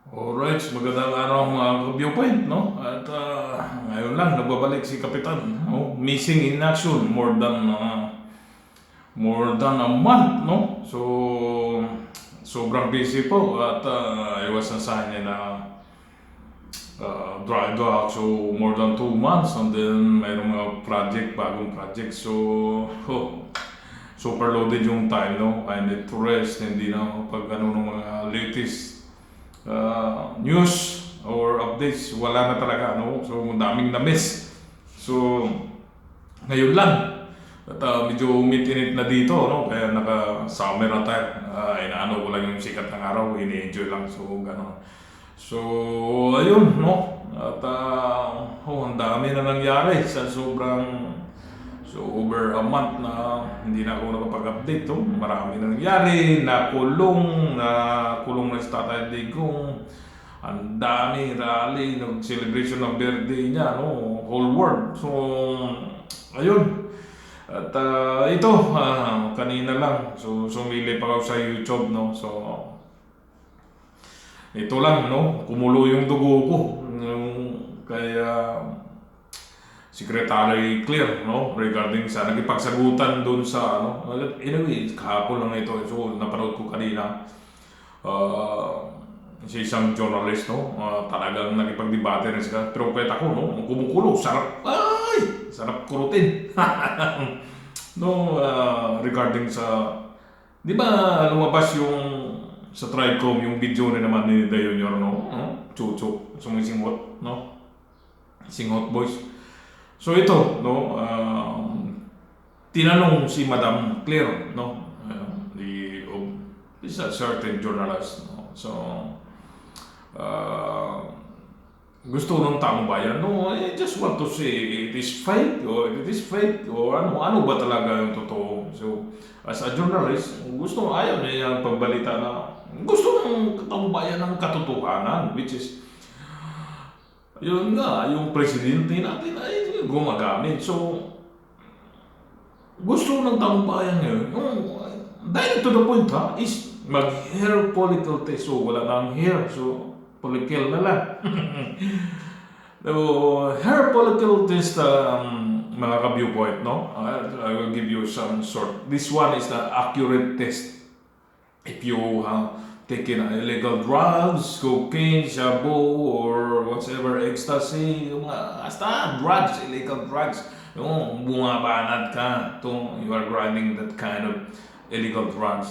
Alright, magandang araw mga ka-viewpoint, no? At ngayon lang, nagbabalik si Kapitan. No? Missing in action, more than a month, no? So, sobrang busy po at iwas na sa kanya na dry dock. So, more than 2 months and then mayroong mga bagong project. So, super loaded yung time, no? I need to rest, hindi na pag ano ng mga latest news or updates, wala na talaga, no? So, daming na-miss. So, ngayon lang. At medyo umitinit na dito, no? Kaya naka-summer attire. Inaano ko lang yung sikat ng araw, ini-enjoy lang. So, gano'n. So, ayun, no? At ang dami na nangyari sa sobrang. So, over a month na hindi na ako nakapag-update. No? Marami na nangyari, nakulong na si Tatay Digong. Ang dami, rally, celebration ng birthday niya, no? Whole world. So, ayun. At ito, kanina lang. So, sumili pa ako sa YouTube, no? So, ito lang, no? Kumulo yung dugo ko. Kaya, Secretary Claire, no, regarding sa nagipagsagutan doon sa ano, anyway, kahapon lang ito, so napanood ko kanina, si isang journalist, no, talagang nakipagdebate rin sila, pero kahit ako, no, kumukulo, sarap kurutin. No, regarding sa, di ba lumabas yung sa Tricom, yung video na naman ni Dayon Yor, no, Chucho, sumisingot, no, singot boys. So ito, no, tinanong si Madam Claire, no, is a certain journalist, no. So, gusto ng taong bayan, no, I just want to say it is fake or ano ba talaga yung totoo. So, as a journalist, ayaw niya yung pagbalita na gusto ng taong bayan ng katotohanan, which is yun nga, yung presidente natin ay gumagamit. So, gusto ng taong bayan ngayon, direct to the point ha, is mag-hair follicle test. So, wala nang hair. So, follicle na lang. So, hair follicle test, mga ka-viewpoint, no? I will give you some sort. This one is the accurate test. If you taking illegal drugs, cocaine, shabu, or whatever, ecstasy, basta drugs, illegal drugs, yung bumabanat ka, you are grabbing that kind of illegal drugs.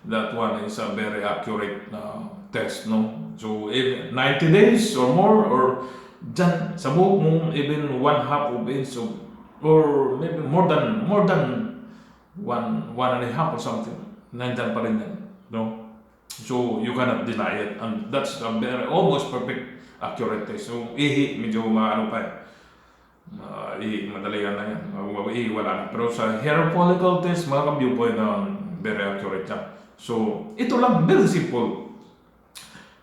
That one is a very accurate test, no? So, if 90 days or more, or dyan, sa buhok mo, even 1/2 of inch, or maybe more than one and a half or something, nandyan pa rin yan, no? So, you cannot deny it. And that's a very, almost perfect accurate test. So, medyo maano pa eh. Madali yan na yan. Wala na. Pero sa hair follicle test, mga ka-viewpoint na very accurate yan. So, ito lang, very simple.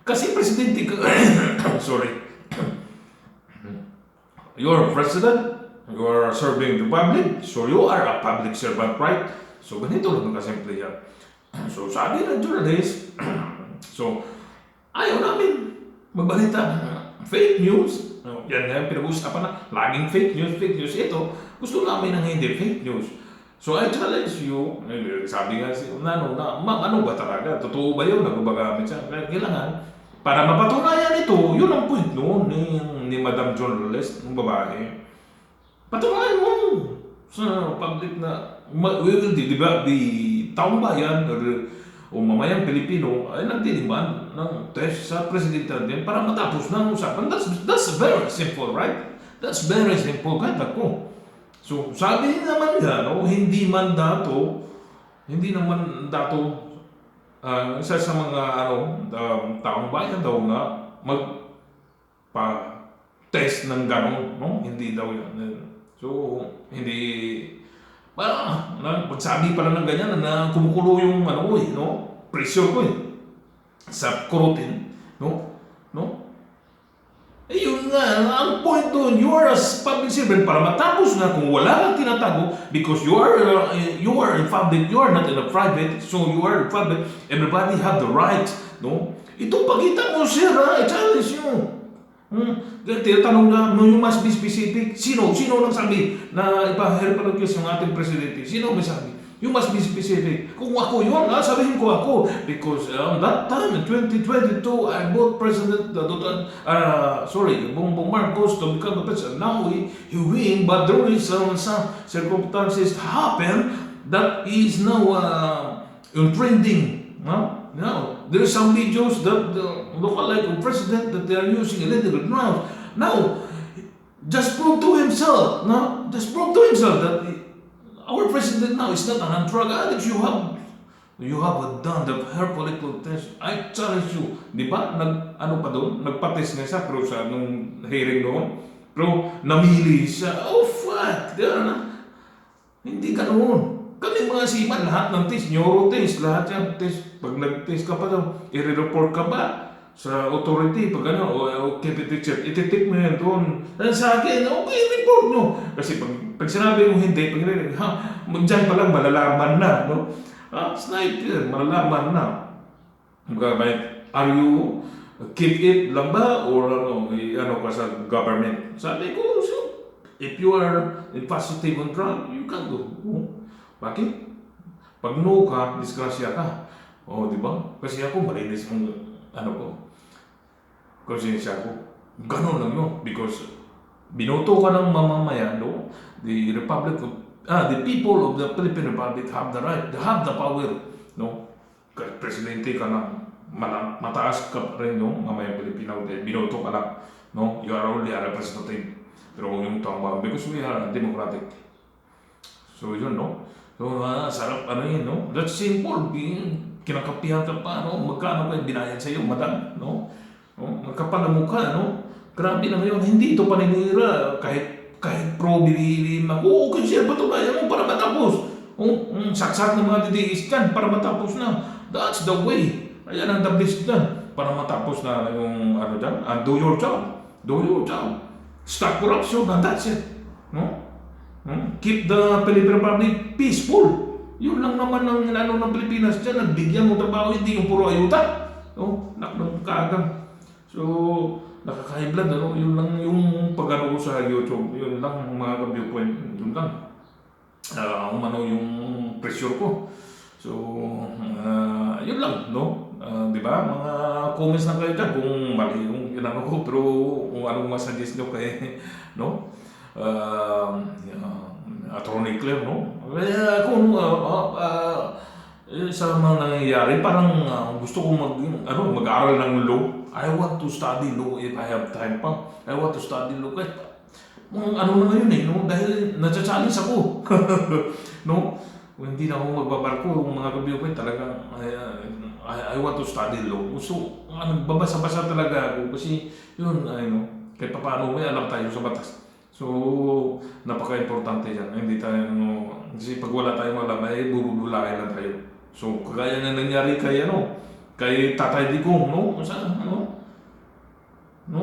Kasi presidente ka, sorry. You're president, you are serving the public, so you are a public servant, right? So, ganito lang kasimple yan. So, sabi ng journalist, so, ayaw namin magbalita fake news. Yan nga yung pinag-uusapan na, laging fake news. Ito, gusto namin ng hindi fake news. So, I challenge you, sabi nga si Nano, ano ba talaga? Totoo ba yun? Nagbabagamit siya? Kailangan, para mapatunayan ito, yun ang point noon ni Madam Journalist, ng babae. Patunayan mo sa public na, di ba, taong bayan o mamayang Pilipino ay nagdiniman ng test sa presidente natin para matapos na ang usapan. That's very simple, right? That's very simple. Kahit ako. So, sabi naman nga, no, hindi naman dato, isa sa mga taong bayan daw nga magpa-test ng gano'n, no? Hindi daw yan. So, hindi. Pagsabi pala ng ganyan na kumukulo yung pressure ko sa kurutin, no? Eh yun nga, ang point doon, you are a public servant para matapos na kung wala kang tinatago because you are in public, you are not in a private, so you are in public, everybody have the right, no? Ito pakita mo sir ha, i-challenge nyo. Tinatanong na, no, you must be specific. Sino nagsabi na ipa-herpalogis yung ating presidente? Sino may sabi? You must be specific. Kung ako yun, sabihin ko ako. Because that time, in 2022, I bought President Bongbong Marcos to become the president. Now he win, but there is some circumstances happen that is now trending. Now, there are some videos that look like a president that they are using illegal grounds. Now, just prove to himself, that our president now is not an drug addict. You have done the hair follicle test. I challenge you. Di ba? Nagpa-test nga siya, pero sa nung hearing noon. Pero namili siya. Oh, fuck! Hindi ganoon. Kami mga seaman, lahat ng test, neuro test, lahat yung test. Pag nag-test ka pa daw, i-report ka ba sa authority? Pag ano, o teacher, ititik mo yan doon. Sa akin, okay, report nyo. Kasi pag sinabi mo hindi, dyan pa lang malalaman na, no? Sniper, malalaman na. Are you keep it lang ba? Or ano ka sa government? Sabi ko, so, if you are positive on drug, you can go. Bakit? Pag no ka, disgrasya ka. Di ba? Kasi ako, malinis mong, konsensya ko. Ganon lang yun. Because, binoto ka ng mamamayan, no? The people of the Philippine Republic have the right, they have the power, no? Kahit presidente ka na, mataas ka rin yung mamayang Pilipino, binoto ka lang, no? You are only a representative. Pero kung yung tama, because we are democratic. So, yun, no? So, sarap, no? That's simple. Kinakapihan ka pa, no? Magkano kayo binayad sa iyo, madam, no? Magkapal na mukha, no? Grabe na ngayon, hindi ito paninira. Kahit pro bililin ako, okay siya, patunayan mo para matapos. Saksak ng mga didis dyan para matapos na. That's the way. Ayan ang the best dyan. Para matapos na yung, dyan, do your job. Do your job. Stop corruption, and that's it. No? Keep the Philippine Republic peaceful. Yun lang naman ng ng Pilipinas dyan. Nagbigyan mo trabaho, hindi yung puro ayuta. Naknong kaagam. So, nakaka-high-blood, yun lang yung pag-ano ko sa YouTube. Yun lang mga viewpoint. Yun lang. Yung pressure ko. So, yun lang, no? Di ba? Mga comments lang kayo dyan kung mali yung inano ko. Pero kung anong masuggest nyo kay, no? Attorney Claire, no? Kung sa mga nangyayari, parang gusto ko mag-aaral ng law. I want to study law if I have time pa. I want to study law. Kahit na ngayon no? Dahil na-challenge ako. No? Kung hindi na ako magbabarko, yung mga kabiyo ko talaga, I want to study law. So, nagbabasa-basa talaga ako kasi yun, kahit paano may alam tayo sa batas. So, napaka-importante yan. Hindi tayo, kasi pag wala tayong alam, ay bubulakin lang tayo. So, kagaya na nangyari kay Tatay Digong, no? No?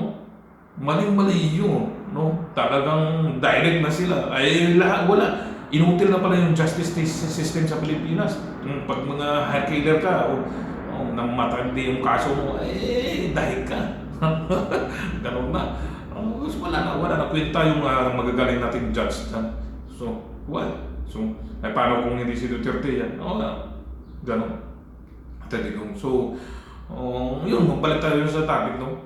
Maling-mali yun, no? Talagang direct na sila. Ay, wala. Inutil na pala yung justice system sa Pilipinas. Pag mga high killer ka, nang matindi yung kaso mo, dahil ka. Ganun na. Wala na kwenta yung magagaling nating judge. So, why? So, paano kung hindi si Duterte yan? Ganun. So, yun, magbalik tayo sa topic, no?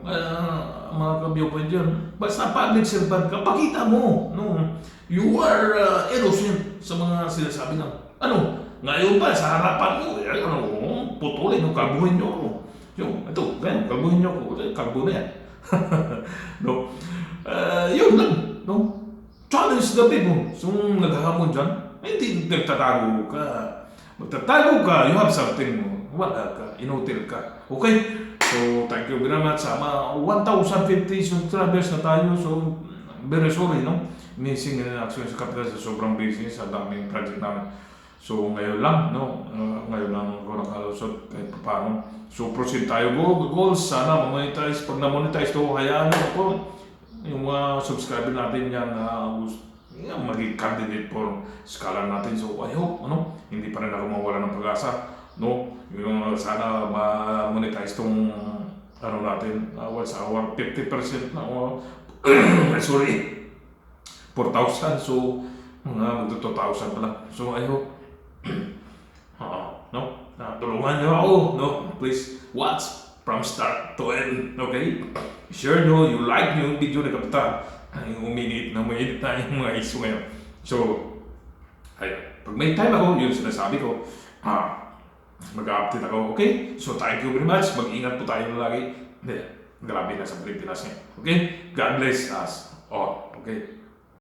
Mga ka-viewpoint yun. Basta public servant ka, pakita mo, no? You are innocent sa mga sinasabi ng, ngayon pa, sa harapan mo, putulin, kalbuhin nyo ako. Ito, ganyan, kalbuhin nyo ako. Kalbo na yan. No? Yun lang, no? Challenge the people. So, naghahamon dyan, hindi nagtatago ka. Magtatago ka, you have something mo. Wala ka, inutil ka. Okay? So, thank you very much. 1,050 subscribers na tayo. So, very sorry, no? Missing in action sa kapital sa sobrang busy sa daming project namin. So ngayon lang, no? Ngayon lang ako nakalusot kahit paano. So proceed tayo, goals. Sana ma-monetize. Pag na-monetize to, hayaan mo po. Yung mga subscriber natin yan na yan, maging candidate for scholar natin. So I hope, hindi pa rin ako mawala ng pag-asa. No? Yung sana ma-monetize tong natin, what's our 50% na, sorry, 4,000. So, magto 2,000 pa lang. So, I hope, no? Tulungan niyo ako, no? Please watch from start to end, okay? Sure, no? You like yung video na kapita. Yung uminit na yung mga issue ngayon. So, ayun. Pag may time ako, yun sinasabi ko, mag-update ako, okay? So, thank you very much. Mag-ingat po tayo lagi. Grabe na sa Pilipinas niya. Okay? God bless us all. Okay?